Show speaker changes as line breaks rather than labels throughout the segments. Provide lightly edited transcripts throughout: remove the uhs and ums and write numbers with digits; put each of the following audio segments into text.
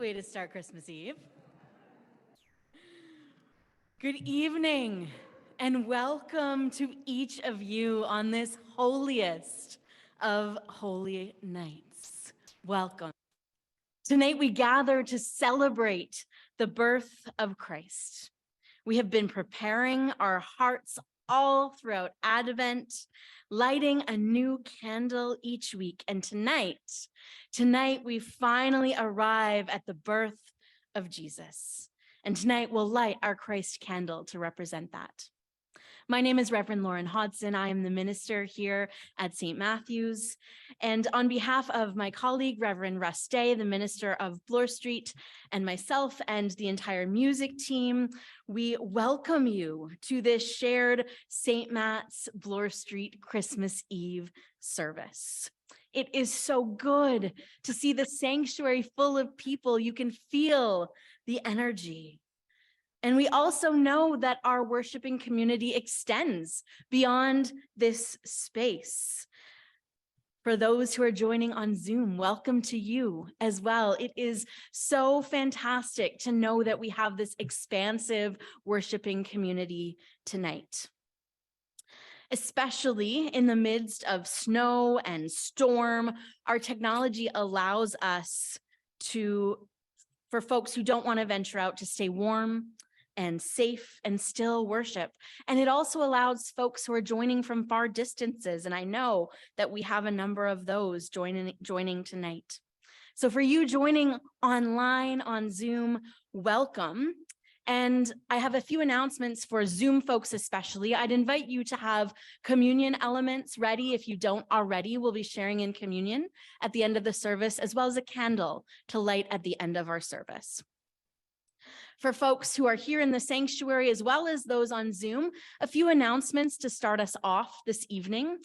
Way to start Christmas Eve. Good evening and welcome to each of you on this holiest of holy nights. Welcome. Tonight we gather to celebrate the birth of Christ. We have been preparing our hearts all throughout Advent, lighting a new candle each week. And tonight we finally arrive at the birth of Jesus. And tonight we'll light our Christ candle to represent that. My name is Reverend Lauren Hodson. I am the minister here at St. Matthew's. And on behalf of my colleague, Reverend Russ, the minister of Bloor Street, and myself and the entire music team, we welcome you to this shared St. Matt's Bloor Street Christmas Eve service. It is so good to see the sanctuary full of people. You can feel the energy. And we also know that our worshiping community extends beyond this space. For those who are joining on Zoom, welcome to you as well. It is so fantastic to know that we have this expansive worshiping community tonight. Especially in the midst of snow and storm, our technology allows us for folks who don't want to venture out, to stay warm and safe and still worship. And it also allows folks who are joining from far distances, and I know that we have a number of those joining tonight. So for you joining online on Zoom, welcome. And I have a few announcements for Zoom folks especially. I'd invite you to have communion elements ready if you don't already. We'll be sharing in communion at the end of the service, as well as a candle to light at the end of our service. For folks who are here in the sanctuary, as well as those on Zoom, a few announcements to start us off this evening.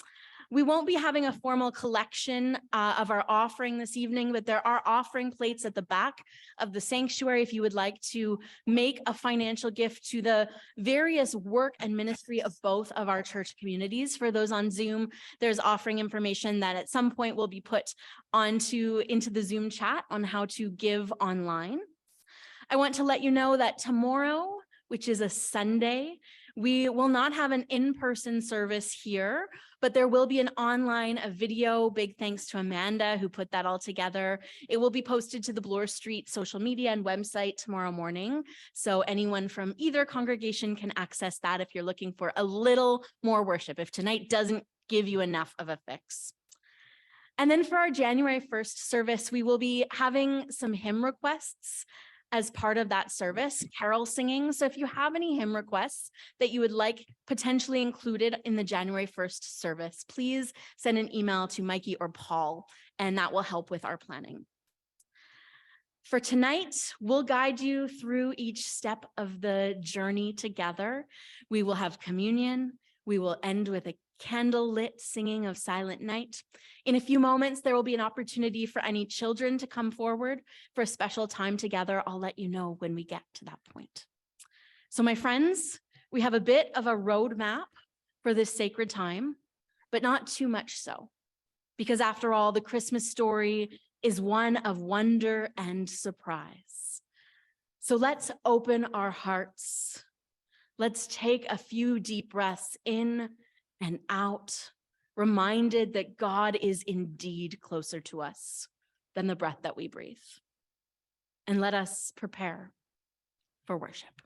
We won't be having a formal collection of our offering this evening, but there are offering plates at the back of the sanctuary if you would like to make a financial gift to the various work and ministry of both of our church communities. For those on Zoom, there's offering information that at some point will be put into the Zoom chat on how to give online. I want to let you know that tomorrow, which is a Sunday, we will not have an in-person service here, but there will be an online, a video. Big thanks to Amanda who put that all together. It will be posted to the Bloor Street social media and website tomorrow morning. So anyone from either congregation can access that if you're looking for a little more worship, if tonight doesn't give you enough of a fix. And then for our January 1st service, we will be having some hymn requests. as part of that service, carol singing. So if you have any hymn requests that you would like potentially included in the January 1st service, please send an email to Mikey or Paul, and that will help with our planning. For tonight, we'll guide you through each step of the journey together. We will have communion. We will end with a candlelit singing of Silent Night. In a few moments, there will be an opportunity for any children to come forward for a special time together. I'll let you know when we get to that point. So my friends, we have a bit of a roadmap for this sacred time, but not too much so, because after all, the Christmas story is one of wonder and surprise. So let's open our hearts. Let's take a few deep breaths in and out, reminded that God is indeed closer to us than the breath that we breathe. And let us prepare for worship.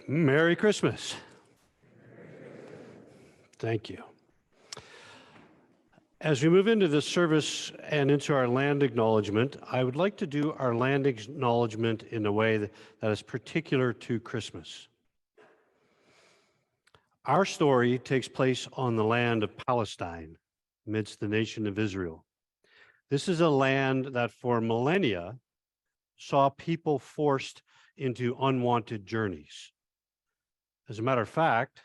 Merry Christmas. Thank you. As we move into this service and into our land acknowledgement, I would like to do our land acknowledgement in a way that is particular to Christmas. Our story takes place on the land of Palestine, amidst the nation of Israel. This is a land that for millennia saw people forced into unwanted journeys. As a matter of fact,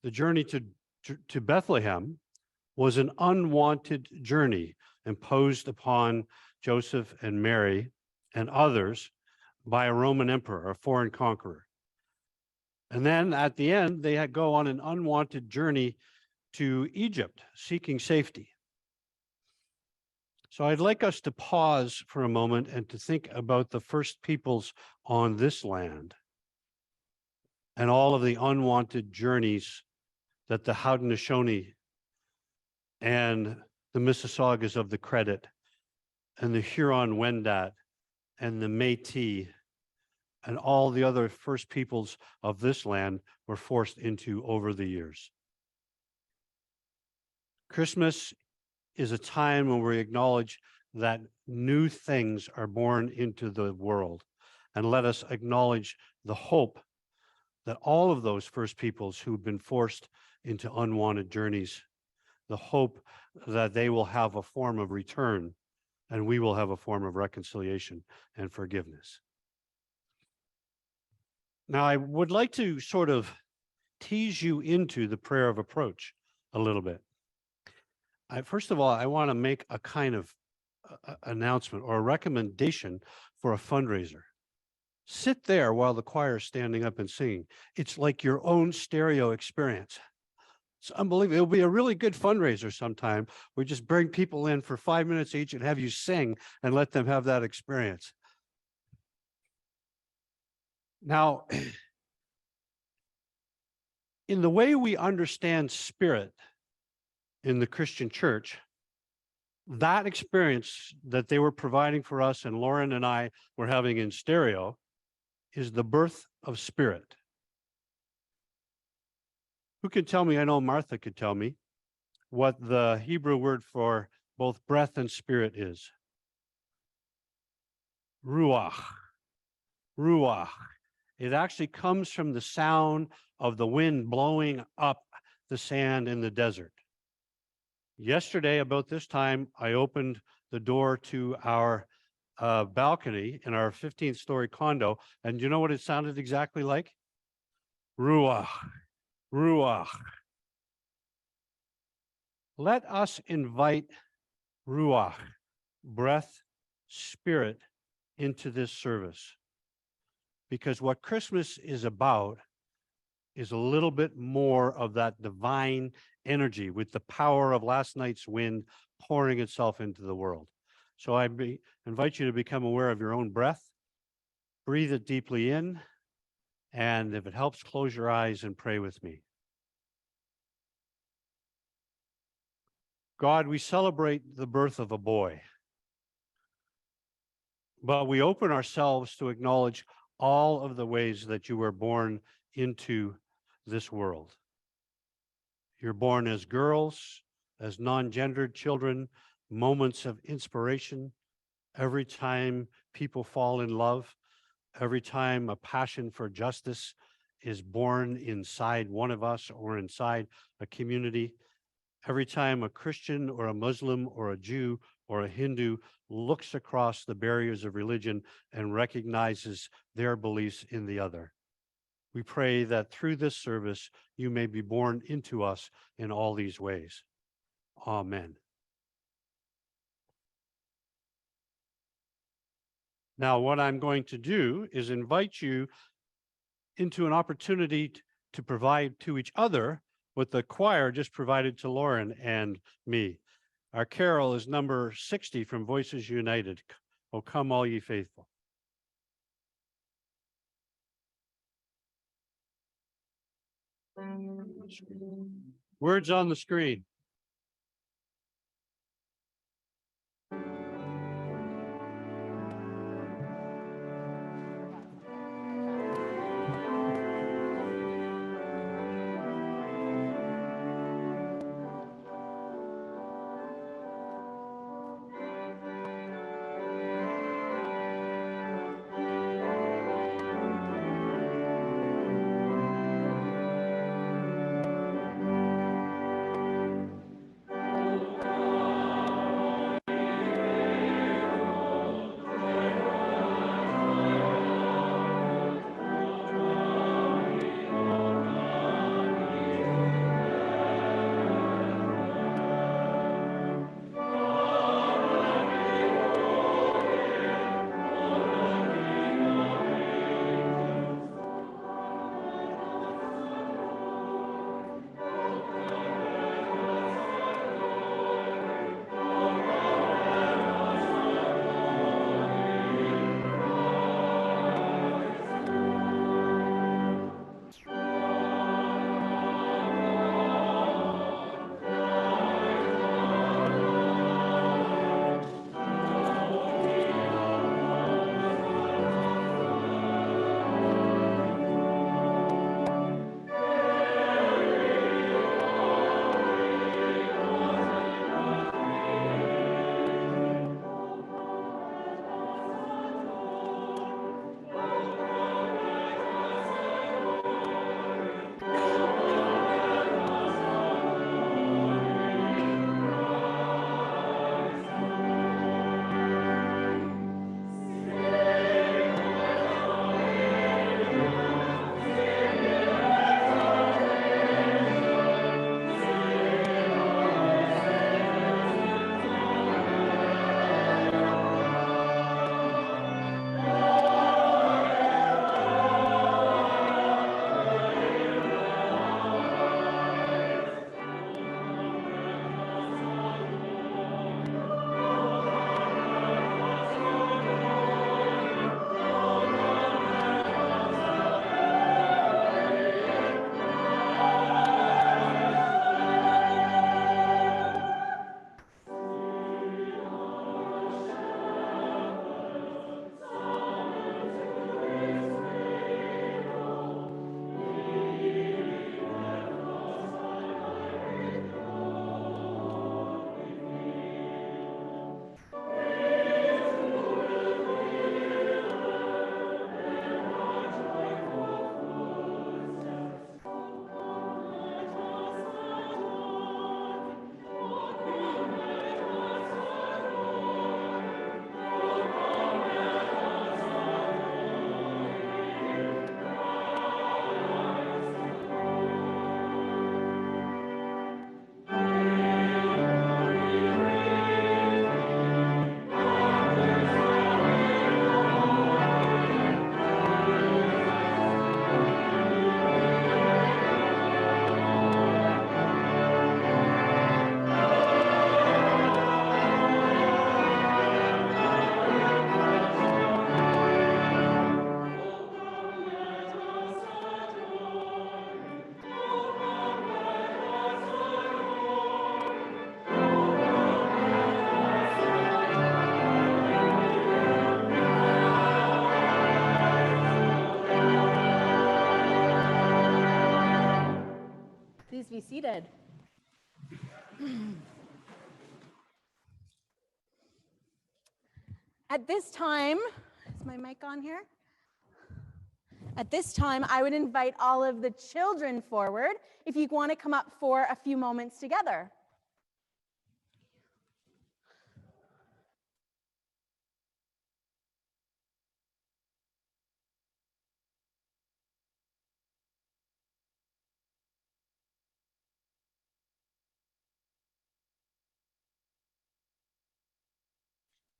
the journey to Bethlehem was an unwanted journey imposed upon Joseph and Mary and others by a Roman emperor, a foreign conqueror. And then at the end, they had go on an unwanted journey to Egypt, seeking safety. So I'd like us to pause for a moment and to think about the first peoples on this land and all of the unwanted journeys that the Haudenosaunee and the Mississaugas of the Credit and the Huron-Wendat and the Métis and all the other first peoples of this land were forced into over the years. Christmas is a time when we acknowledge that new things are born into the world, And let us acknowledge the hope that all of those first peoples who've been forced into unwanted journeys, the hope that they will have a form of return and we will have a form of reconciliation and forgiveness. Now, I would like to sort of tease you into the prayer of approach a little bit. First of all, I want to make a kind of announcement or a recommendation for a fundraiser. Sit there while the choir is standing up and singing. It's like your own stereo experience. It's unbelievable. It'll be a really good fundraiser sometime. We just bring people in for 5 minutes each and have you sing and let them have that experience. Now, in the way we understand spirit in the Christian church, that experience that they were providing for us and Lauren and I were having in stereo is the birth of spirit. Who can tell me? I know Martha could tell me what the Hebrew word for both breath and spirit is. Ruach. Ruach. It actually comes from the sound of the wind blowing up the sand in the desert. Yesterday, about this time, I opened the door to our balcony in our 15th story condo. And you know what it sounded exactly like? Ruach, Ruach. Let us invite Ruach, breath, spirit, into this service. Because what Christmas is about is a little bit more of that divine energy with the power of last night's wind pouring itself into the world. So I invite you to become aware of your own breath, breathe it deeply in, and if it helps, close your eyes and pray with me. God, we celebrate the birth of a boy, but we open ourselves to acknowledge all of the ways that you were born into this world. You're born as girls, as non-gendered children, moments of inspiration, every time people fall in love, every time a passion for justice is born inside one of us or inside a community, every time a Christian or a Muslim or a Jew or a Hindu looks across the barriers of religion and recognizes their beliefs in the other. We pray that through this service, you may be born into us in all these ways. Amen. Now, what I'm going to do is invite you into an opportunity to provide to each other what the choir just provided to Lauren and me. Our carol is number 60 from Voices United. O come all ye faithful. Words on the screen.
be seated. At this time, is my mic on here? At this time, I would invite all of the children forward if you want to come up for a few moments together.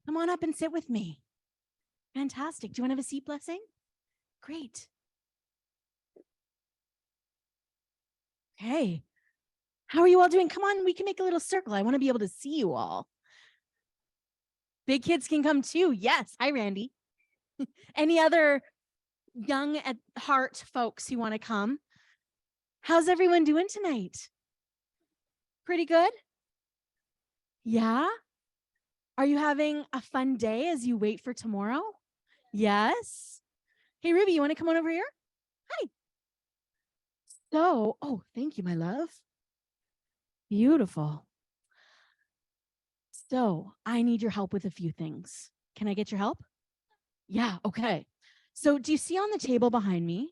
Come on up and sit with me. Fantastic. Do you want to have a seat, Blessing? Great. Okay. How are you all doing? Come on, we can make a little circle. I want to be able to see you all. Big kids can come too. Yes. Hi, Randy. Any other young at heart folks who want to come? How's everyone doing tonight? Pretty good? Yeah? Are you having a fun day as you wait for tomorrow? Yes? Hey, Ruby, you want to come on over here? Hi. So, oh, thank you, my love. Beautiful. So, I need your help with a few things. Can I get your help? Yeah, okay. So, do you see on the table behind me?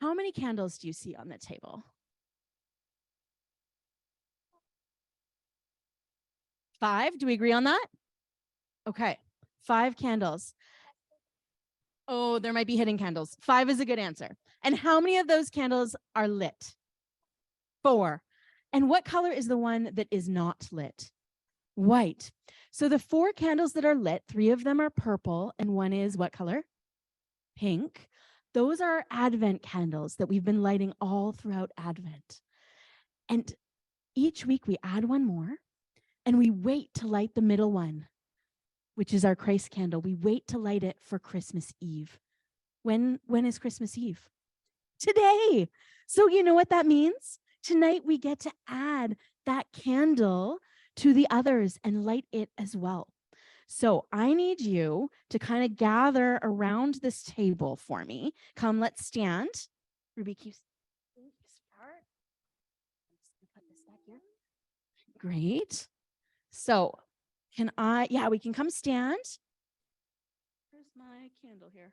How many candles do you see on the table? 5? Do we agree on that? Okay, 5 candles. Oh, there might be hidden candles. 5 is a good answer. And how many of those candles are lit? 4. And what color is the one that is not lit? White. So the 4 candles that are lit, 3 of them are purple and 1 is what color? Pink. Those are Advent candles that we've been lighting all throughout Advent. And each week we add 1 more and we wait to light the middle one, which is our Christ candle. We wait to light it for Christmas Eve. When is Christmas Eve? Today. So you know what that means? Tonight we get to add that candle to the others and light it as well. So I need you to kind of gather around this table for me. Come, let's stand. Ruby, can you start? I'm just gonna put this back here. Great. So we can come stand. Where's my candle here?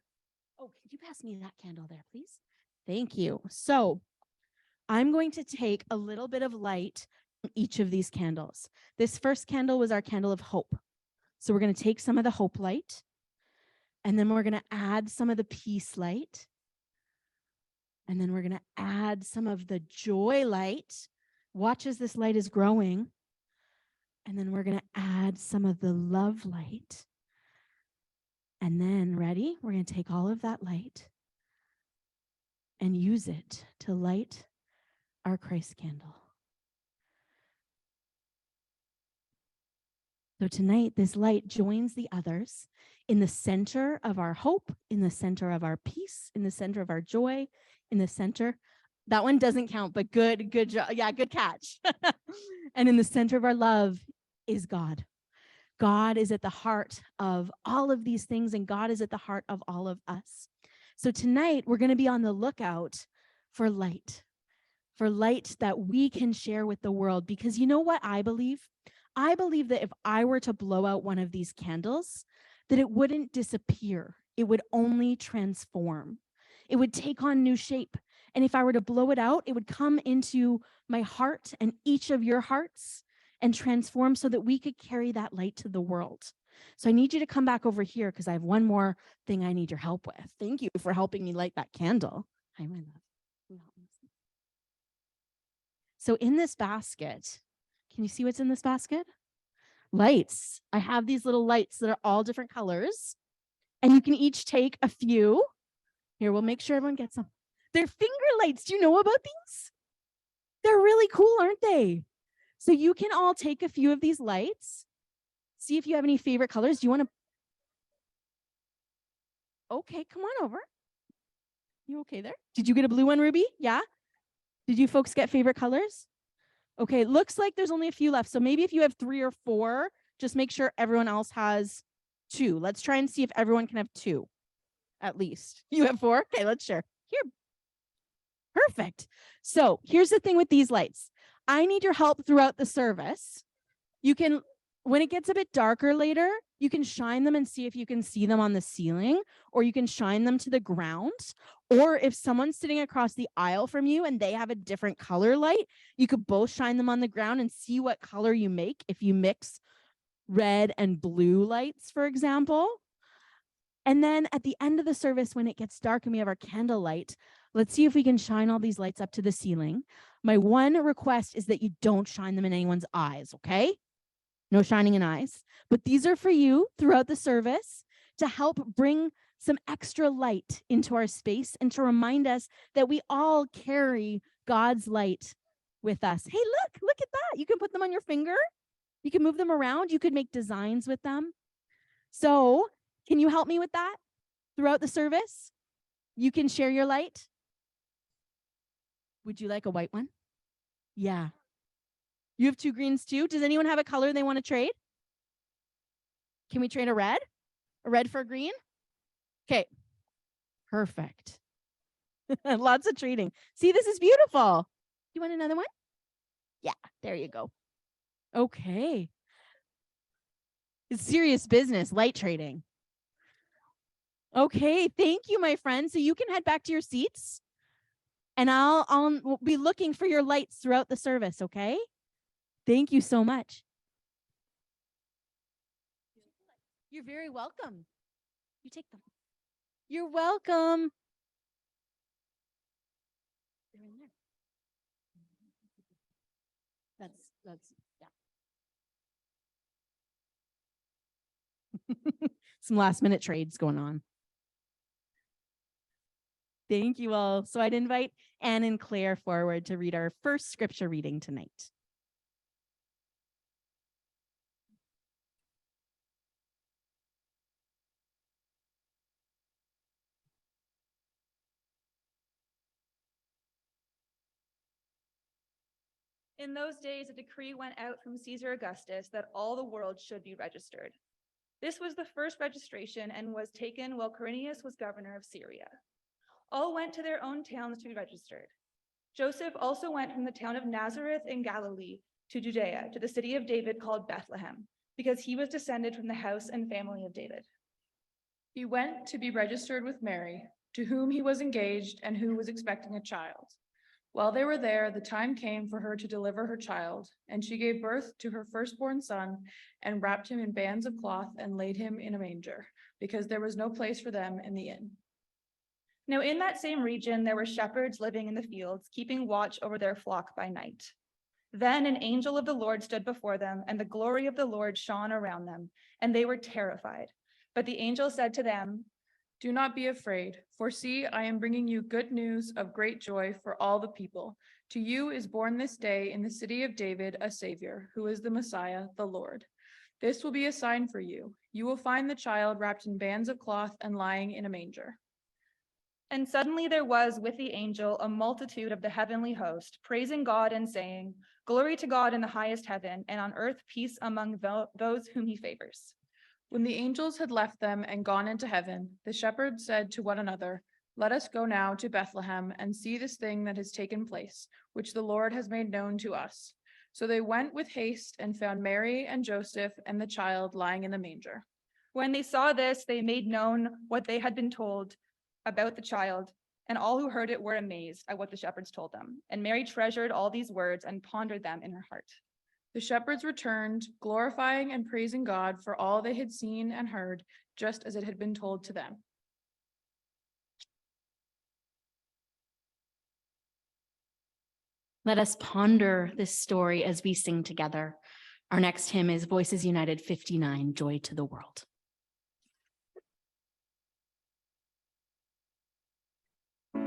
Oh, could you pass me that candle there, please? Thank you. So I'm going to take a little bit of light from each of these candles. This first candle was our candle of hope. So we're going to take some of the hope light, and then we're going to add some of the peace light. And then we're going to add some of the joy light. Watch as this light is growing. And then we're going to add some of the love light. And then, ready? We're going to take all of that light and use it to light our Christ candle. So tonight, this light joins the others in the center of our hope, in the center of our peace, in the center of our joy, in the center. That one doesn't count, but good job. Yeah, good catch. And in the center of our love is God. God is at the heart of all of these things, and God is at the heart of all of us. So tonight, we're going to be on the lookout for light that we can share with the world. Because you know what I believe? I believe that if I were to blow out one of these candles, that it wouldn't disappear. It would only transform. It would take on new shape. And if I were to blow it out, it would come into my heart and each of your hearts and transform so that we could carry that light to the world. So I need you to come back over here because I have one more thing I need your help with. Thank you for helping me light that candle. Hi, my love. So in this basket, can you see what's in this basket? Lights. I have these little lights that are all different colors, and you can each take a few. Here, we'll make sure everyone gets some. They're finger lights. Do you know about these? They're really cool, aren't they? So you can all take a few of these lights. See if you have any favorite colors. Do you want to? Okay, come on over. You okay there? Did you get a blue one, Ruby? Yeah? Did you folks get favorite colors? Okay, looks like there's only a few left. So maybe if you have 3 or 4, just make sure everyone else has 2. Let's try and see if everyone can have 2, at least. You have 4? Okay, let's share. Here.
Perfect. So here's the thing with these lights. I need your help throughout the service. You can, when it gets a bit darker later, you can shine them and see if you can see them on the ceiling, or you can shine them to the ground. Or if someone's sitting across the aisle from you and they have a different color light, you could both shine them on the ground and see what color you make if you mix red and blue lights, for example. And then at the end of the service, when it gets dark and we have our candlelight, let's see if we can shine all these lights up to the ceiling. My one request is that you don't shine them in anyone's eyes, okay? No shining in eyes. But these are for you throughout the service to help bring some extra light into our space and to remind us that we all carry God's light with us. Hey, look at that. You can put them on your finger. You can move them around. You could make designs with them. So can you help me with that throughout the service? You can share your light. Would you like a white one? Yeah. You have 2 greens too. Does anyone have a color they want to trade? Can we trade a red? A red for a green? Okay. Perfect. Lots of trading. See, this is beautiful. You want another one? Yeah, there you go. Okay. It's serious business, light trading. Okay, thank you, my friend. So you can head back to your seats, and I'll be looking for your lights throughout the service, okay? Thank you so much. You're very welcome. You take them. You're welcome. They're in there. That's yeah. Some last minute trades going on. Thank you all. So I'd invite Anne and Claire forward to read our first scripture reading tonight.
In those days, a decree went out from Caesar Augustus that all the world should be registered. This was the first registration and was taken while Quirinius was governor of Syria. All went to their own towns to be registered. Joseph also went from the town of Nazareth in Galilee to Judea, to the city of David called Bethlehem, because he was descended from the house and family of David.
He went to be registered with Mary, to whom he was engaged and who was expecting a child. While they were there, the time came for her to deliver her child, and she gave birth to her firstborn son and wrapped him in bands of cloth and laid him in a manger, because there was no place for them in the inn.
Now in that same region, there were shepherds living in the fields, keeping watch over their flock by night. Then an angel of the Lord stood before them, and the glory of the Lord shone around them, and they were terrified. But the angel said to them,
"Do not be afraid, for see, I am bringing you good news of great joy for all the people. To you is born this day in the city of David a Savior, who is the Messiah, the Lord. This will be a sign for you. You will find the child wrapped in bands of cloth and lying in a manger."
And suddenly there was with the angel a multitude of the heavenly host, praising God and saying, "Glory to God in the highest heaven, and on earth peace among those whom he favors."
When the angels had left them and gone into heaven, the shepherds said to one another, "Let us go now to Bethlehem and see this thing that has taken place, which the Lord has made known to us." So they went with haste and found Mary and Joseph and the child lying in the manger.
When they saw this, they made known what they had been told about the child, and all who heard it were amazed at what the shepherds told them. And Mary treasured all these words and pondered them in her heart.
The shepherds returned, glorifying and praising God for all they had seen and heard, just as it had been told to them.
Let us ponder this story as we sing together. Our next hymn is Voices United 59, Joy to the World.
Lord,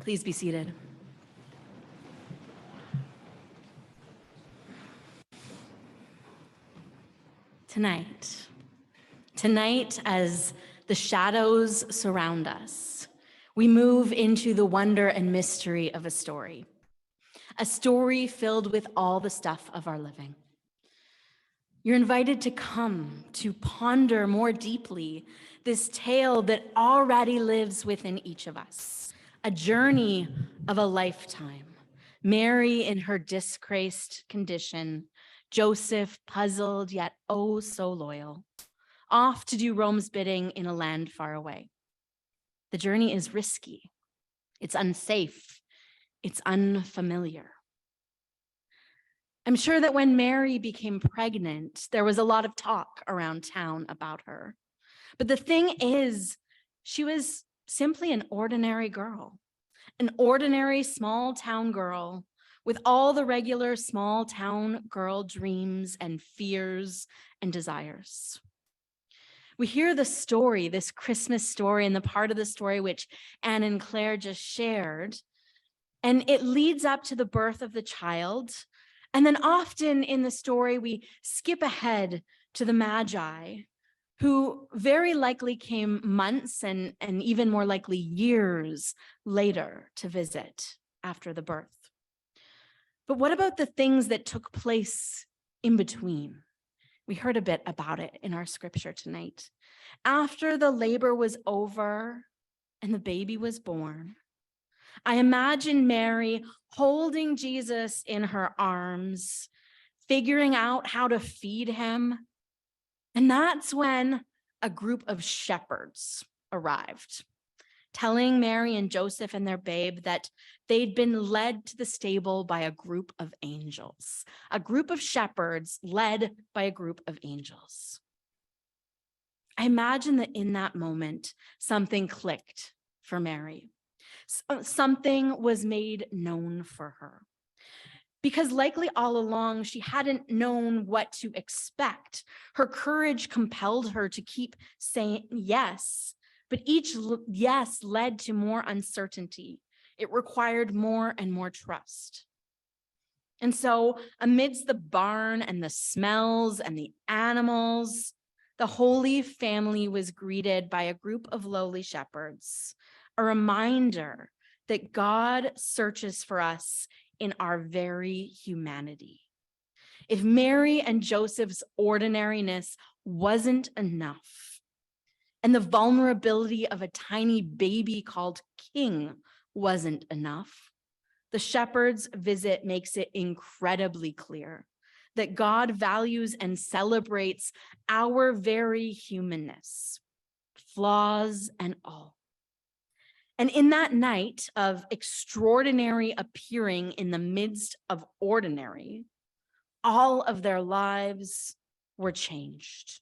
Please be seated. Tonight, as the shadows surround us, we move into the wonder and mystery of a story filled with all the stuff of our living. You're invited to come to ponder more deeply this tale that already lives within each of us, a journey of a lifetime. Mary in her disgraced condition, Joseph puzzled yet oh so loyal, off to do Rome's bidding in a land far away. The journey is risky, it's unsafe, it's unfamiliar. I'm sure that when Mary became pregnant, there was a lot of talk around town about her. But the thing is, she was simply an ordinary girl, an ordinary small town girl with all the regular small town girl dreams and fears and desires. We hear the story, this Christmas story, and the part of the story which Anne and Claire just shared, and it leads up to the birth of the child. And then often in the story, we skip ahead to the Magi, who very likely came months and even more likely years later to visit after the birth. But what about the things that took place in between? We heard a bit about it in our scripture tonight. After the labor was over and the baby was born, I imagine Mary holding Jesus in her arms, figuring out how to feed him. And that's when a group of shepherds arrived, telling Mary and Joseph and their babe that they'd been led to the stable by a group of angels, a group of shepherds led by a group of angels. I imagine that in that moment, something clicked for Mary. Something was made known for her. Because likely all along, she hadn't known what to expect. Her courage compelled her to keep saying yes, but each yes led to more uncertainty. It required more and more trust. And so amidst the barn and the smells and the animals, the Holy Family was greeted by a group of lowly shepherds, a reminder that God searches for us in our very humanity. If Mary and Joseph's ordinariness wasn't enough, and the vulnerability of a tiny baby called King wasn't enough, the shepherd's visit makes it incredibly clear that God values and celebrates our very humanness, flaws and all. And in that night of extraordinary appearing in the midst of ordinary, all of their lives were changed,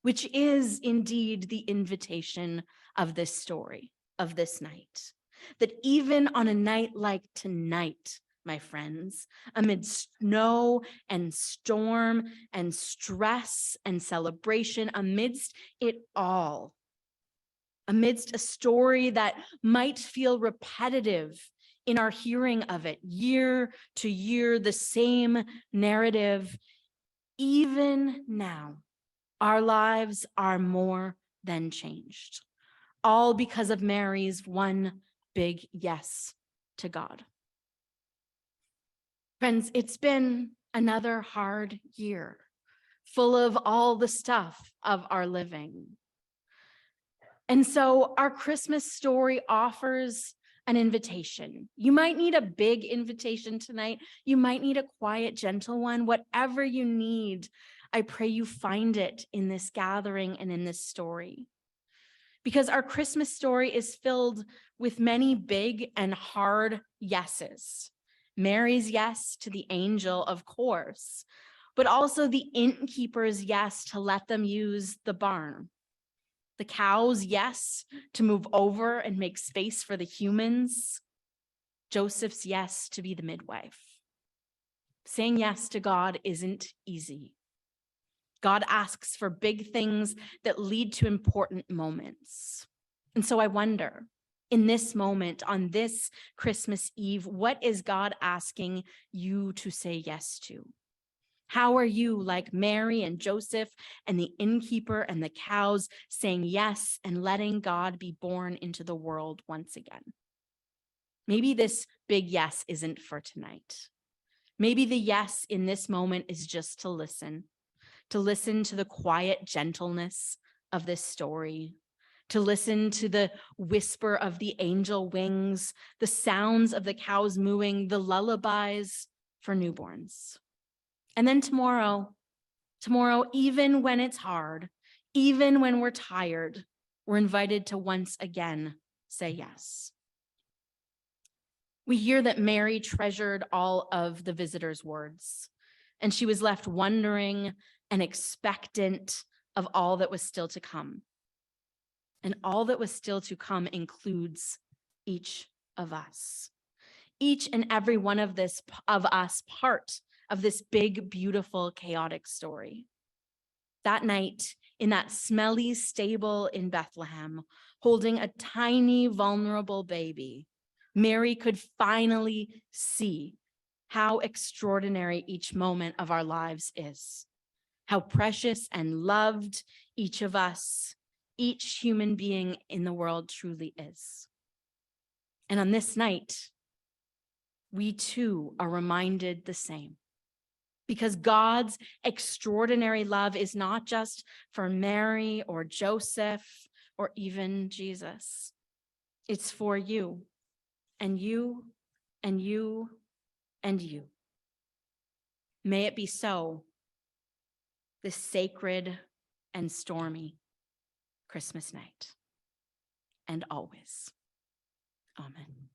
which is indeed the invitation of this story, of this night. That even on a night like tonight, my friends, amid snow and storm and stress and celebration, amidst it all, amidst a story that might feel repetitive in our hearing of it, year to year, the same narrative, even now, our lives are more than changed, all because of Mary's one big yes to God. Friends, it's been another hard year, full of all the stuff of our living. And so our Christmas story offers an invitation. You might need a big invitation tonight. You might need a quiet, gentle one. Whatever you need, I pray you find it in this gathering and in this story. Because our Christmas story is filled with many big and hard yeses. Mary's yes to the angel, of course, but also the innkeeper's yes to let them use the barn. The cows, yes, to move over and make space for the humans. Joseph's yes to be the midwife. Saying yes to God isn't easy. God asks for big things that lead to important moments. And so I wonder, In this moment, on this Christmas Eve, what is God asking you to say yes to? How are you, like Mary and Joseph and the innkeeper and the cows, saying yes and letting God be born into the world once again? Maybe this big yes isn't for tonight. Maybe the yes in this moment is just to listen to the quiet gentleness of this story, to listen to the whisper of the angel wings, the sounds of the cows mooing, the lullabies for newborns. And then tomorrow, even when it's hard, even when we're tired, we're invited to once again say yes. We hear that Mary treasured all of the visitors' words, and she was left wondering and expectant of all that was still to come. And all that was still to come includes each of us. Each and every one of us part of this big, beautiful, chaotic story. That night, in that smelly stable in Bethlehem, holding a tiny, vulnerable baby, Mary could finally see how extraordinary each moment of our lives is, how precious and loved each of us, each human being in the world truly is. And on this night, we too are reminded the same. Because God's extraordinary love is not just for Mary or Joseph or even Jesus. It's for you and you and you and you. May it be so this sacred and stormy Christmas night and always. Amen.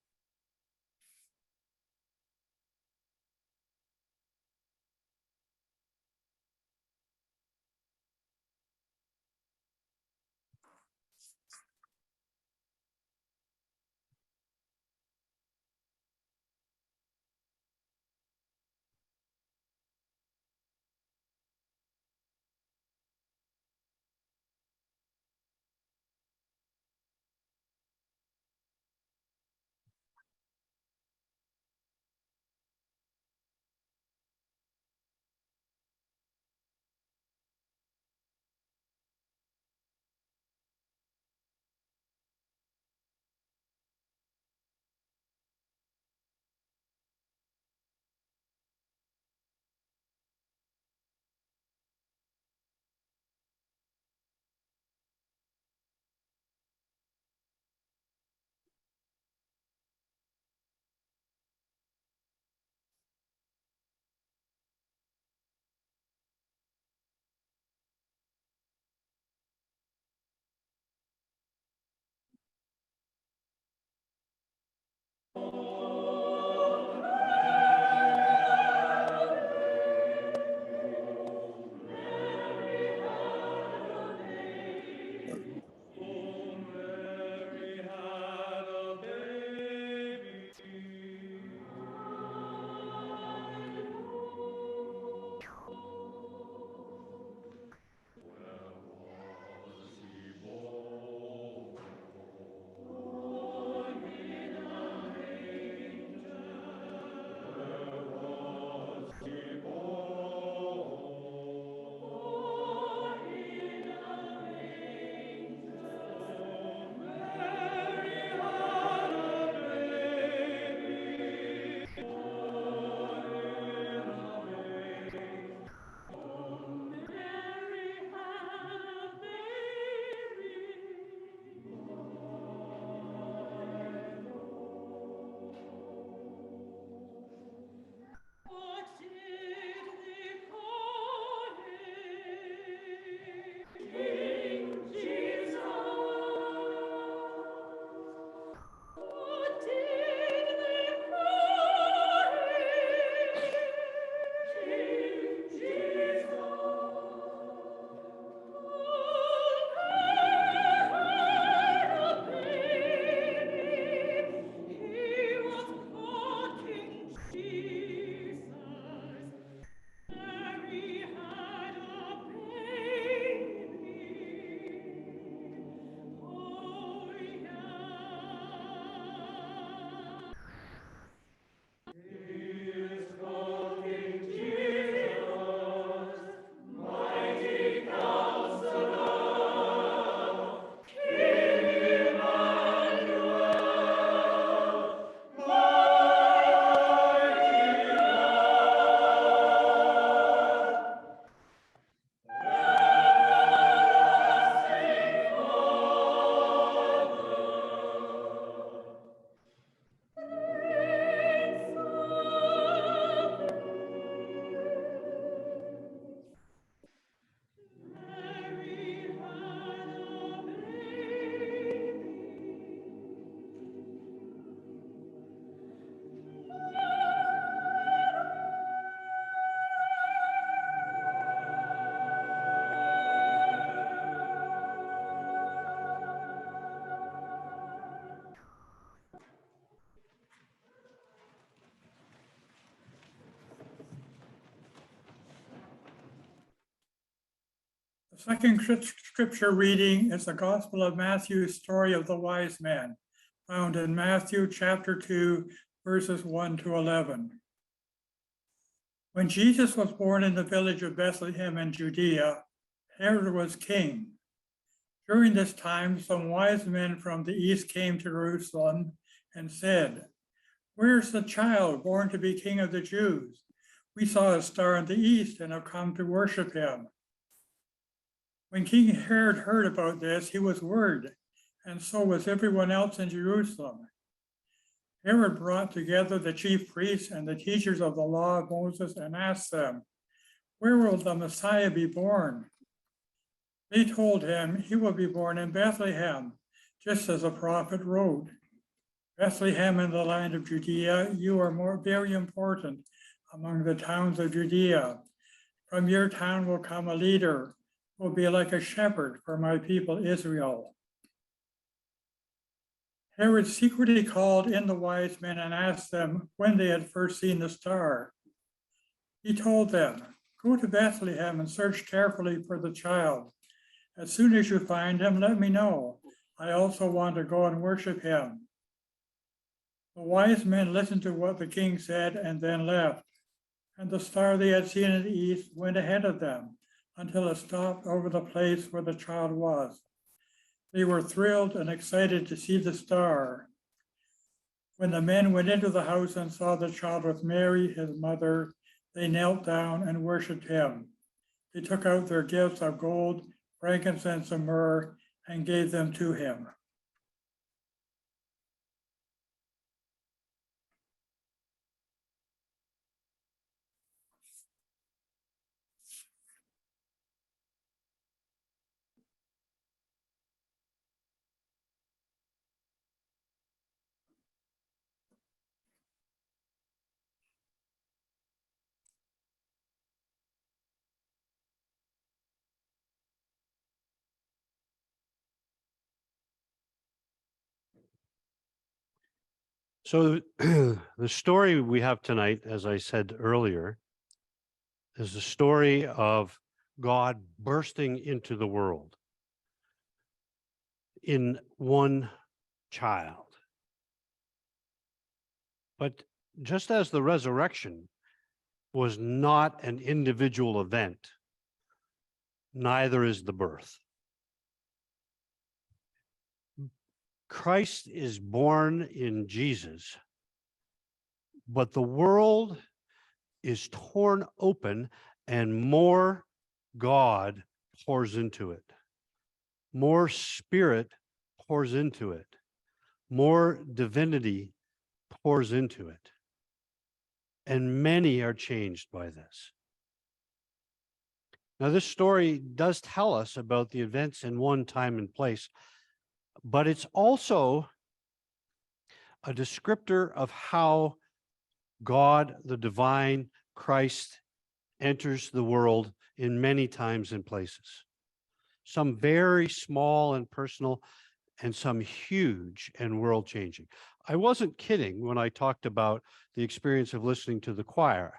The second scripture reading is the Gospel of Matthew's story of the wise men, found in Matthew chapter 2, verses 1 to 11. When Jesus was born in the village of Bethlehem in Judea, Herod was king. During this time, some wise men from the east came to Jerusalem and said, "Where's the child born to be king of the Jews? We saw a star in the east and have come to worship him." When King Herod heard about this, he was worried, and so was everyone else in Jerusalem. Herod brought together the chief priests and the teachers of the law of Moses and asked them, "Where will the Messiah be born?" They told him, "He will be born in Bethlehem, just as the prophet wrote. Bethlehem in the land of Judea, you are very important among the towns of Judea. From your town will come a leader who will be like a shepherd for my people Israel." Herod secretly called in the wise men and asked them when they had first seen the star. He told them, "Go to Bethlehem and search carefully for the child. As soon as you find him, let me know. I also want to go and worship him." The wise men listened to what the king said and then left. And the star they had seen in the east went ahead of them until it stopped over the place where the child was. They were thrilled and excited to see the star. When the men went into the house and saw the child with Mary, his mother, they knelt down and worshiped him. They took out their gifts of gold, frankincense, and myrrh and gave them to him.
So the story we have tonight, as I said earlier, is the story of God bursting into the world in one child. But just as the resurrection was not an individual event, neither is the birth. Christ is born in Jesus, but the world is torn open and more God pours into it. More spirit pours into it. More divinity pours into it. And many are changed by this. Now, this story does tell us about the events in one time and place, but it's also a descriptor of how God, the divine Christ, enters the world in many times and places. Some very small and personal, and some huge and world-changing. I wasn't kidding when I talked about the experience of listening to the choir.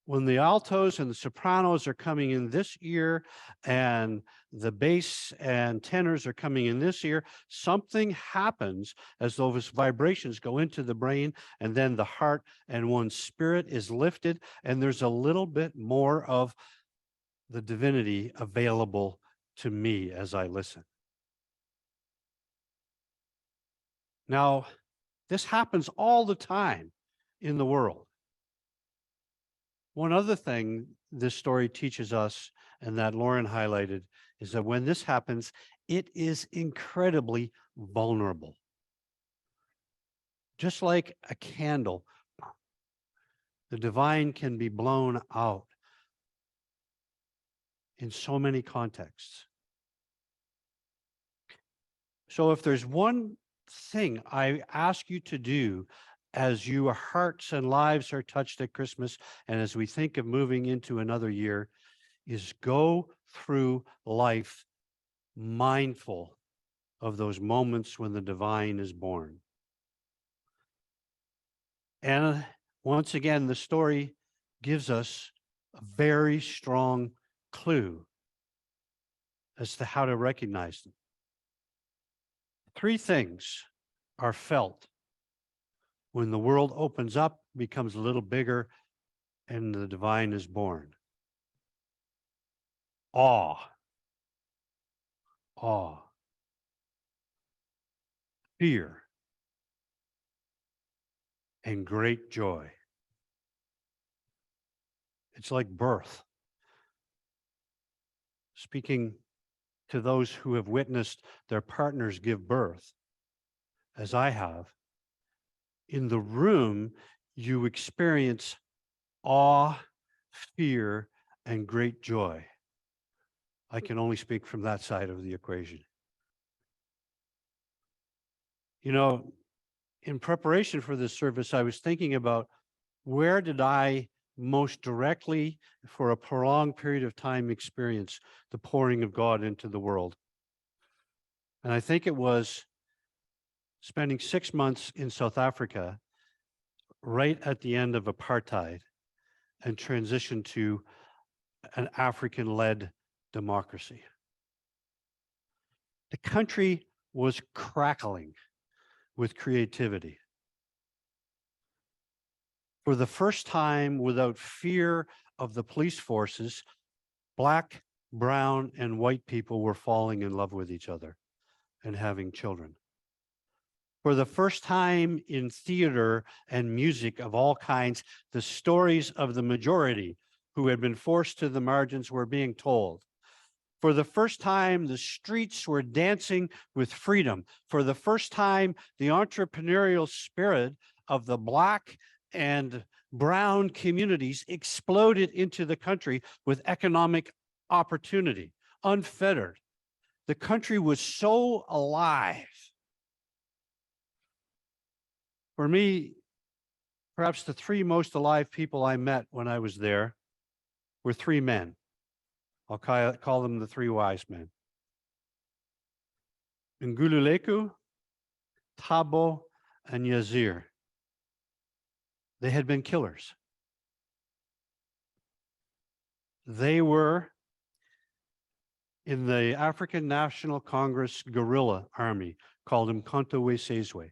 When the altos and the sopranos are coming in this ear and the bass and tenors are coming in this ear, something happens as those vibrations go into the brain and then the heart, and one's spirit is lifted, and there's a little bit more of the divinity available to me as I listen. Now, this happens all the time in the world. One other thing this story teaches us, and that Lauren highlighted, is that when this happens, it is incredibly vulnerable. Just like a candle, the divine can be blown out in so many contexts. So if there's one thing I ask you to do as your hearts and lives are touched at Christmas, and as we think of moving into another year, is go through life mindful of those moments when the divine is born. And once again, the story gives us a very strong clue as to how to recognize them. Three things are felt when the world opens up, becomes a little bigger, and the divine is born. Awe. Awe. Fear. And great joy. It's like birth. Speaking to those who have witnessed their partners give birth, as I have, in the room, you experience awe, fear, and great joy. I can only speak from that side of the equation. You know, in preparation for this service, I was thinking about where did I most directly, for a prolonged period of time, experience the pouring of God into the world. And I think it was spending 6 months in South Africa, right at the end of apartheid, and transition to an African-led democracy. The country was crackling with creativity. For the first time, without fear of the police forces, Black, brown, and white people were falling in love with each other and having children. For the first time in theater and music of all kinds, the stories of the majority who had been forced to the margins were being told. For the first time, the streets were dancing with freedom. For the first time, the entrepreneurial spirit of the Black and brown communities exploded into the country with economic opportunity, unfettered. The country was so alive. For me, perhaps the three most alive people I met when I was there were three men. I'll call them the three wise men. Ngululeku, Thabo, and Yazir. They had been killers. They were in the African National Congress guerrilla army called Mkhonto we Sizwe.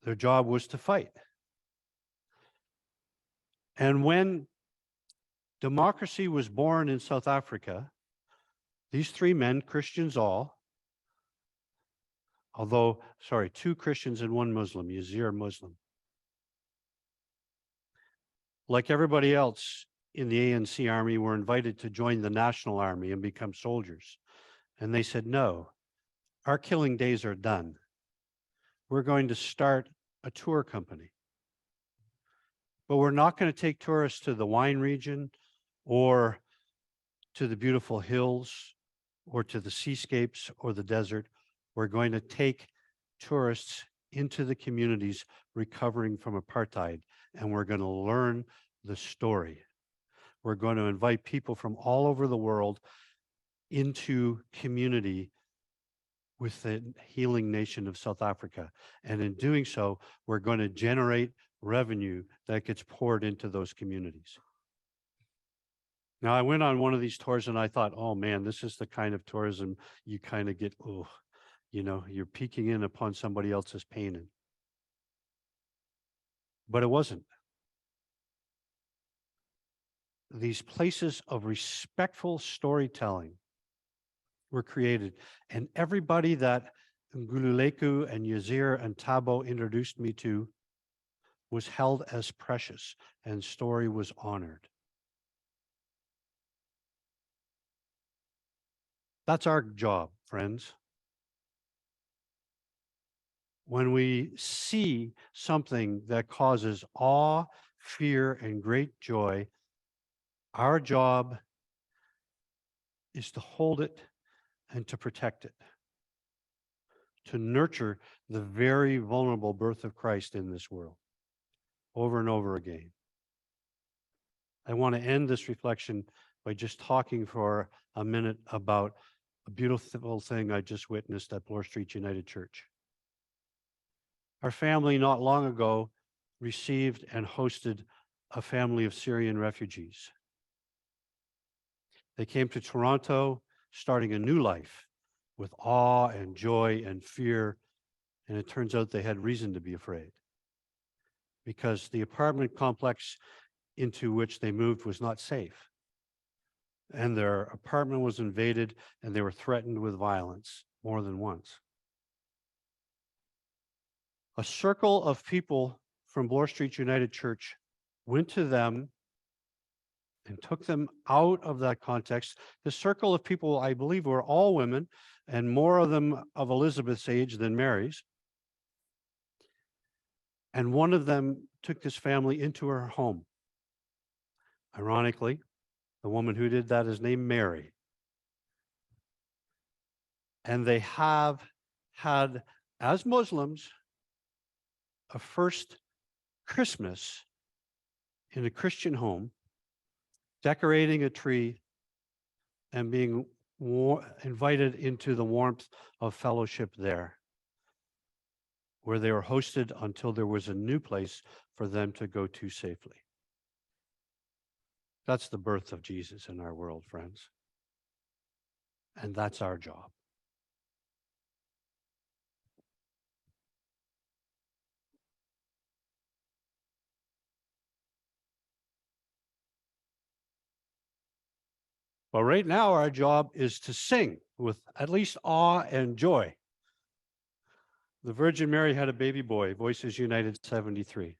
Their job was to fight. And when democracy was born in South Africa, these three men, Christians all, two Christians and one Muslim, Yazir Muslim. Like everybody else in the ANC army, were invited to join the National Army and become soldiers. And they said, no, our killing days are done. We're going to start a tour company. But we're not going to take tourists to the wine region or to the beautiful hills or to the seascapes or the desert. We're going to take tourists into the communities recovering from apartheid, and we're going to learn the story. We're going to invite people from all over the world into community with the healing nation of South Africa. And in doing so, we're going to generate revenue that gets poured into those communities. Now, I went on one of these tours and I thought, oh man, this is the kind of tourism you kind of get, oh, you know, you're peeking in upon somebody else's pain. But it wasn't. These places of respectful storytelling were created, and everybody that Ngululeku and Yazir and Thabo introduced me to was held as precious, and story was honored. That's our job, friends. When we see something that causes awe, fear, and great joy, our job is to hold it and to protect it, to nurture the very vulnerable birth of Christ in this world over and over again. I want to end this reflection by just talking for a minute about a beautiful thing I just witnessed at Bloor Street United Church. Our family not long ago received and hosted a family of Syrian refugees. They came to Toronto, starting a new life with awe and joy and fear. And it turns out they had reason to be afraid because the apartment complex into which they moved was not safe. And their apartment was invaded and they were threatened with violence more than once. A circle of people from Bloor Street United Church went to them and took them out of that context. The circle of people, I believe, were all women, and more of them of Elizabeth's age than Mary's. And one of them took this family into her home. Ironically, the woman who did that is named Mary. And they have had, as Muslims, a first Christmas in a Christian home, decorating a tree and being invited into the warmth of fellowship there, where they were hosted until there was a new place for them to go to safely. That's the birth of Jesus in our world, friends. And that's our job. But right now, our job is to sing with at least awe and joy. The Virgin Mary had a baby boy, Voices United 73.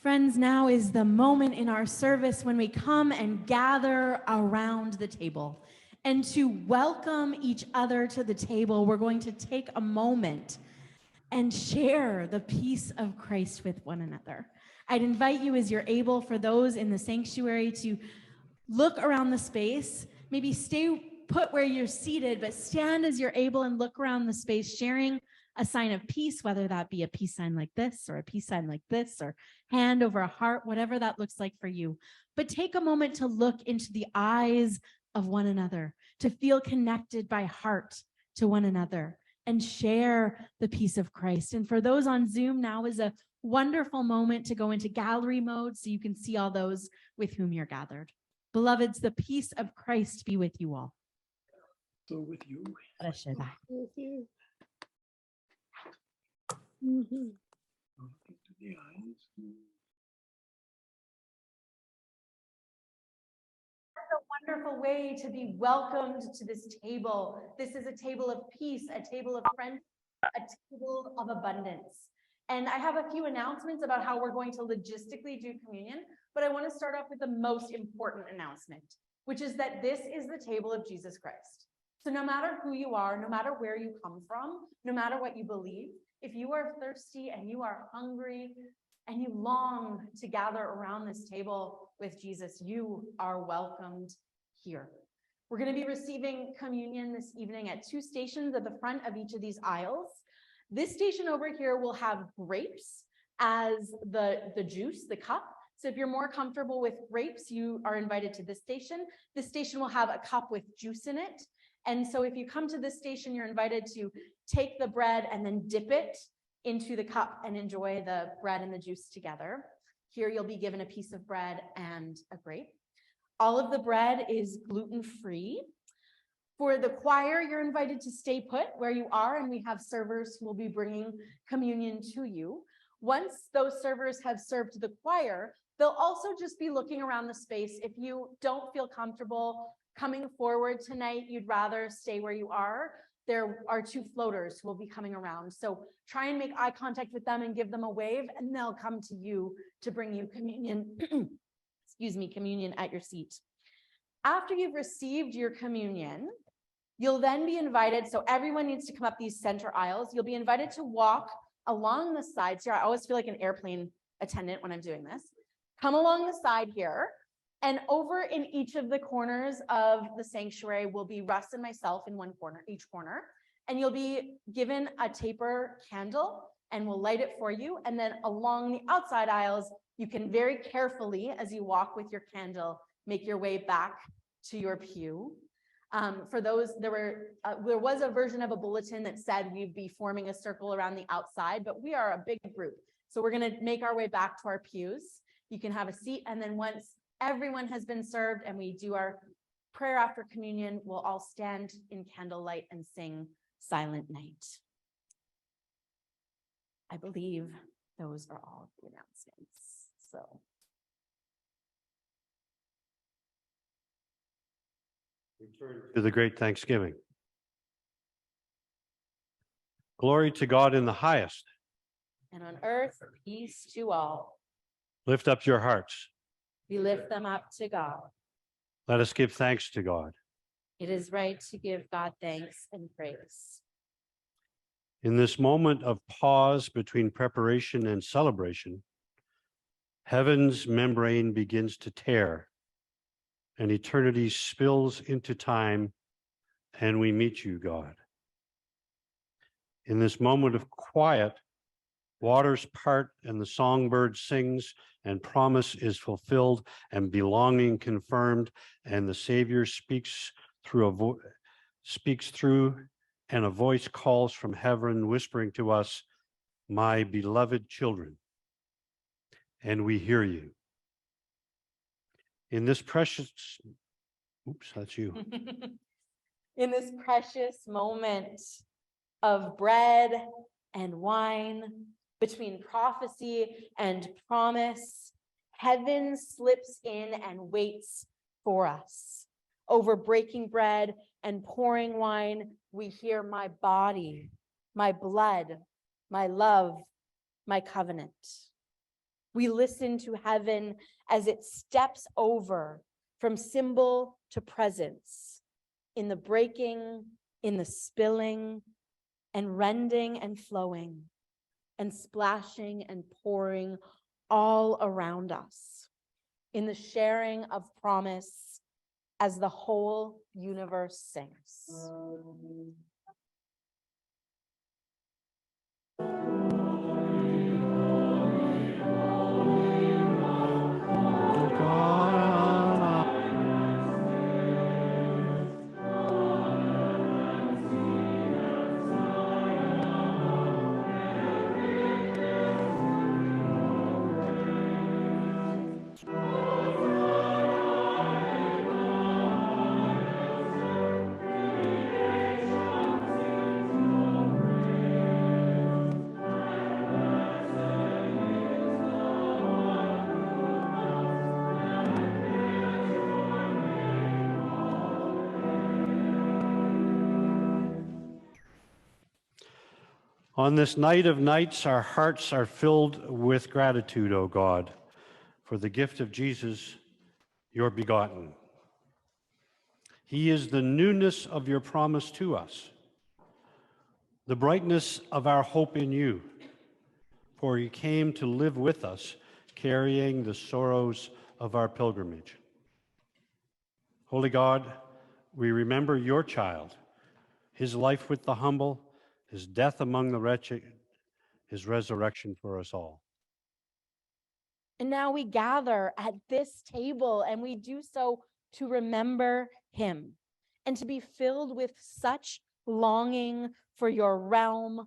Friends, now is the moment in our service when we come and gather around the table. And to welcome each other to the table, we're going to take a moment and share the peace of Christ with one another. I'd invite you, as you're able, for those in the sanctuary, to look around the space, maybe stay put where you're seated, but stand as you're able and look around the space, sharing a sign of peace, whether that be a peace sign like this, or a peace sign like this, or hand over a heart, whatever that looks like for you. But take a moment to look into the eyes of one another, to feel connected by heart to one another, and share the peace of Christ. And for those on Zoom, now is a wonderful moment to go into gallery mode so you can see all those with whom you're gathered. Beloveds, the peace of Christ be with you all.
So with you.
Let us share that.
With you. Mm-hmm. The eyes.
A wonderful way to be welcomed to this table. This is a table of peace, a table of friendship, a table of abundance. And I have a few announcements about how we're going to logistically do communion, but I want to start off with the most important announcement, which is that this is the table of Jesus Christ. So no matter who you are, no matter where you come from, no matter what you believe, if you are thirsty and you are hungry and you long to gather around this table with Jesus, you are welcomed here. We're going to be receiving communion this evening at 2 stations at the front of each of these aisles. This station over here will have grapes as the juice, the cup. So if you're more comfortable with grapes, you are invited to this station. This station will have a cup with juice in it. And so if you come to this station, you're invited to take the bread and then dip it into the cup and enjoy the bread and the juice together. Here you'll be given a piece of bread and a grape. All of the bread is gluten-free. For the choir, you're invited to stay put where you are, and we have servers who will be bringing communion to you. Once those servers have served the choir, they'll also just be looking around the space. If you don't feel comfortable coming forward tonight, you'd rather stay where you are, there are 2 floaters who will be coming around. So try and make eye contact with them and give them a wave, and they'll come to you to bring you communion, communion at your seat. After you've received your communion, you'll then be invited, so everyone needs to come up these center aisles. You'll be invited to walk along the sides here. I always feel like an airplane attendant when I'm doing this. Come along the side here, and over in each of the corners of the sanctuary will be Russ and myself in one corner, each corner, and you'll be given a taper candle, and we'll light it for you. And then along the outside aisles, you can very carefully, as you walk with your candle, make your way back to your pew. For those, there was a version of a bulletin that said we'd be forming a circle around the outside, but we are a big group. So we're going to make our way back to our pews. You can have a seat, and then once everyone has been served and we do our prayer after communion, we'll all stand in candlelight and sing Silent Night. I believe those are all the announcements. So.
Return to the great Thanksgiving. Glory to God in the highest.
And on earth, peace to all.
Lift up your hearts.
We lift them up to God.
Let us give thanks to God.
It is right to give God thanks and praise.
In this moment of pause between preparation and celebration, heaven's membrane begins to tear, and eternity spills into time, and we meet you, God. In this moment of quiet, waters part and the songbird sings, and promise is fulfilled and belonging confirmed, and the Savior speaks through and a voice calls from heaven, whispering to us, "My beloved children," and we hear you. In this precious, oops, that's you.
In this precious moment of bread and wine, between prophecy and promise, heaven slips in and waits for us. Over breaking bread and pouring wine, we hear my body, my blood, my love, my covenant.
We listen to heaven as it steps over from symbol to presence, in the breaking, in the spilling, and rending and flowing, and splashing and pouring all around us, in the sharing of promise as the whole universe sings.
On this night of nights, our hearts are filled with gratitude, O God, for the gift of Jesus, your begotten. He is the newness of your promise to us, the brightness of our hope in you, for he came to live with us, carrying the sorrows of our pilgrimage. Holy God, we remember your child, his life with the humble, his death among the wretched, his resurrection for us all.
And now we gather at this table, and we do so to remember him and to be filled with such longing for your realm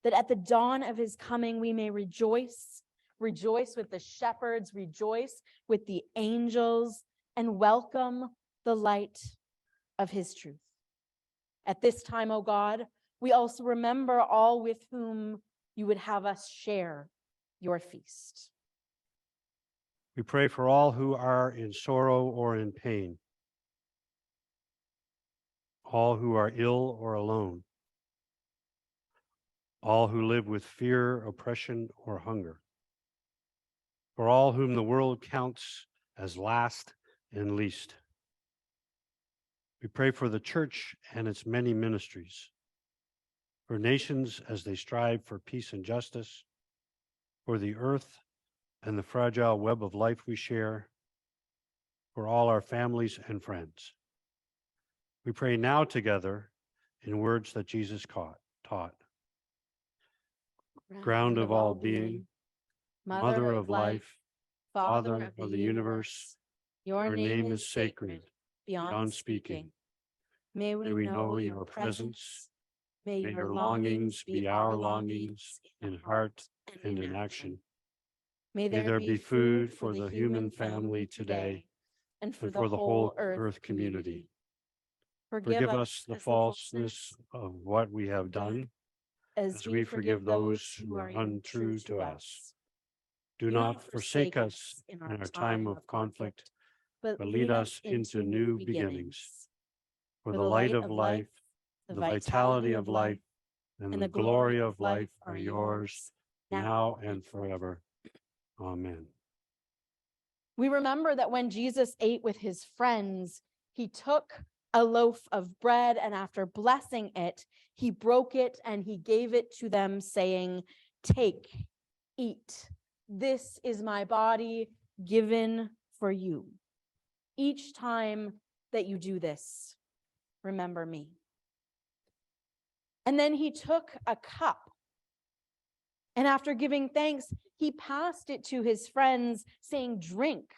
that at the dawn of his coming we may rejoice with the shepherds, rejoice with the angels, and welcome the light of his truth. At this time, O God, we also remember all with whom you would have us share your feast.
We pray for all who are in sorrow or in pain, all who are ill or alone, all who live with fear, oppression, or hunger, for all whom the world counts as last and least. We pray for the church and its many ministries, for nations as they strive for peace and justice, for the earth and the fragile web of life we share, for all our families and friends. We pray now together in words that Jesus taught. Ground of all being, mother of life, Father of the universe, your name is sacred beyond speaking. May we know your presence. May your longings be our longings in heart and in action. May there be food for the human family today and for the whole earth community. Forgive us the falseness of what we have done, as we forgive those who are untrue to us. Do not forsake us in our time of conflict, but lead us into new beginnings. For the light of life, the vitality of life, and the glory of life are yours, now and forever. Amen.
We remember that when Jesus ate with his friends, he took a loaf of bread, and after blessing it, he broke it and he gave it to them, saying, "Take, eat. This is my body given for you. Each time that you do this, remember me." And then he took a cup, and after giving thanks, he passed it to his friends, saying, "Drink.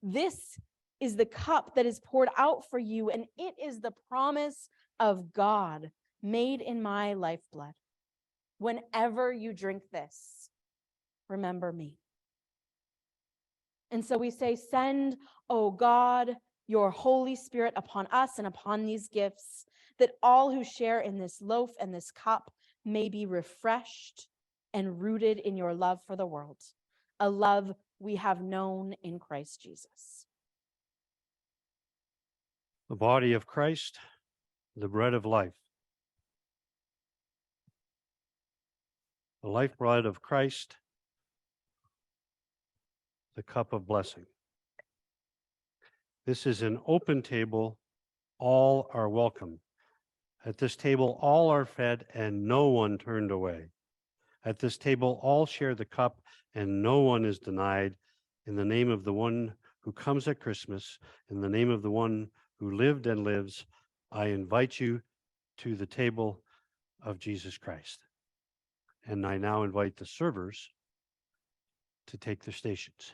This is the cup that is poured out for you, and it is the promise of God made in my lifeblood. Whenever you drink this, remember me." And so we say, "Send, O God, your Holy Spirit upon us and upon these gifts, that all who share in this loaf and this cup may be refreshed and rooted in your love for the world, a love we have known in Christ Jesus."
The body of Christ, the bread of life. The lifeblood of Christ, the cup of blessing. This is an open table. All are welcome. At this table, all are fed and no one turned away. At this table, all share the cup and no one is denied. In the name of the one who comes at Christmas, in the name of the one who lived and lives, I invite you to the table of Jesus Christ. And I now invite the servers to take their stations.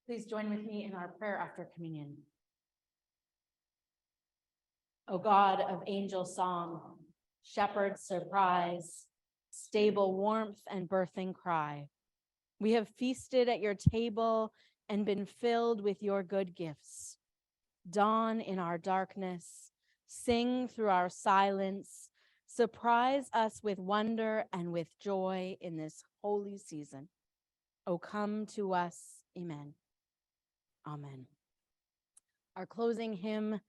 Please join with me in our prayer after communion. O God of angel song, shepherd surprise, stable warmth and birthing cry, we have feasted at your table and been filled with your good gifts. Dawn in our darkness, sing through our silence, surprise us with wonder and with joy in this holy season. O come to us, amen. Amen. Our closing hymn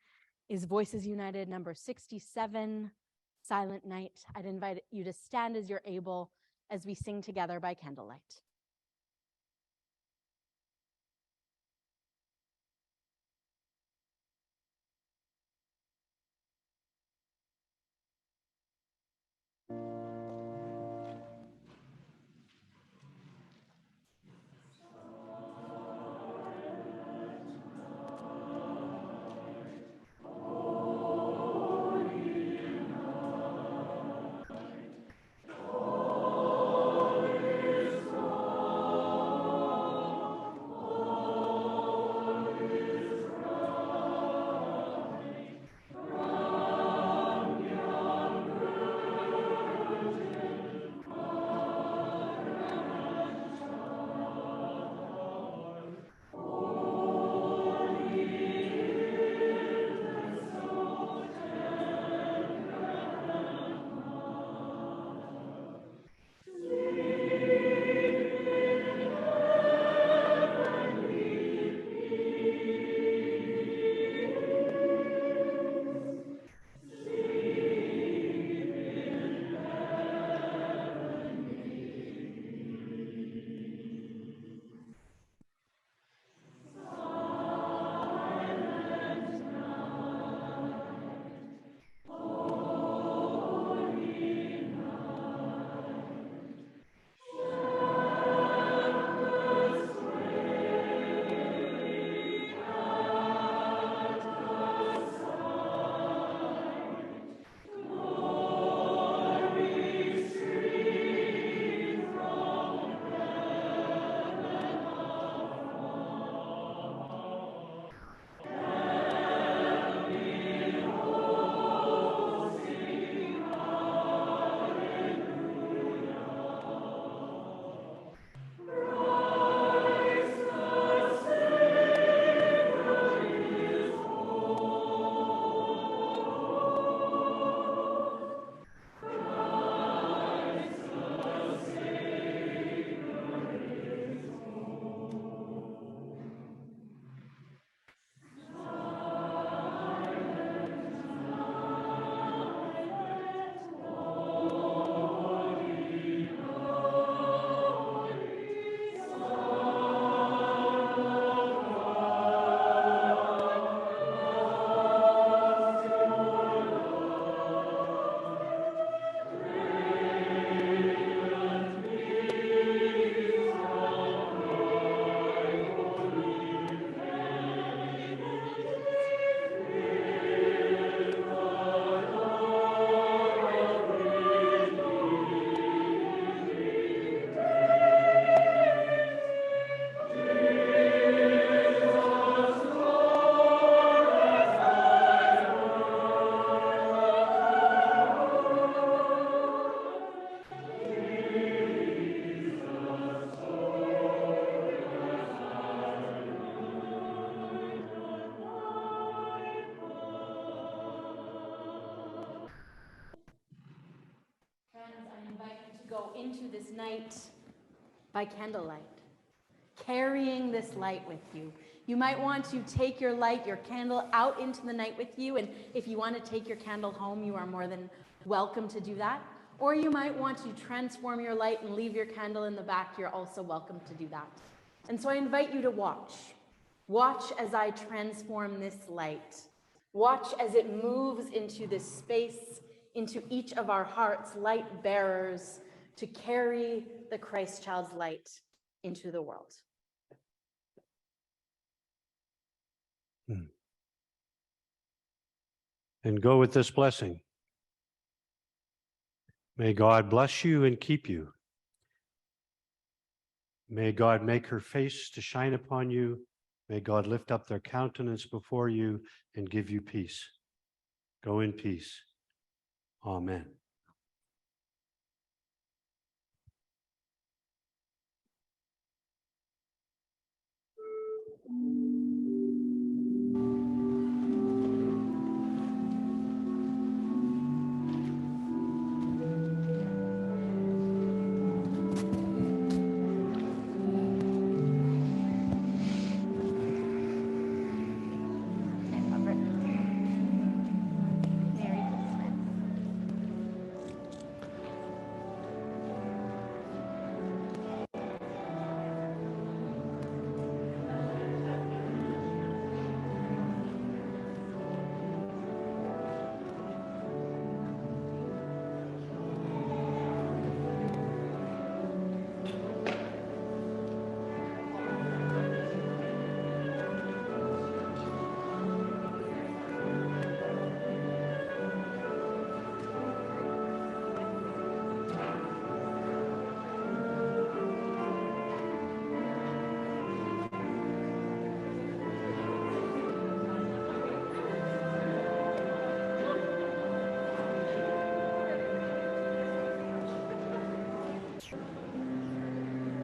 is Voices United number 67, Silent Night. I'd invite you to stand as you're able as we sing together by candlelight. Into this night by candlelight, carrying this light with you. You might want to take your light, your candle out into the night with you, and if you want to take your candle home, you are more than welcome to do that. Or you might want to transform your light and leave your candle in the back. You're also welcome to do that. And so I invite you to watch. Watch as I transform this light. Watch as it moves into this space, into each of our hearts, light bearers, to carry the Christ child's light into the world.
And go with this blessing. May God bless you and keep you. May God make her face to shine upon you May God lift up their countenance before you and give you peace. Go in peace. Amen.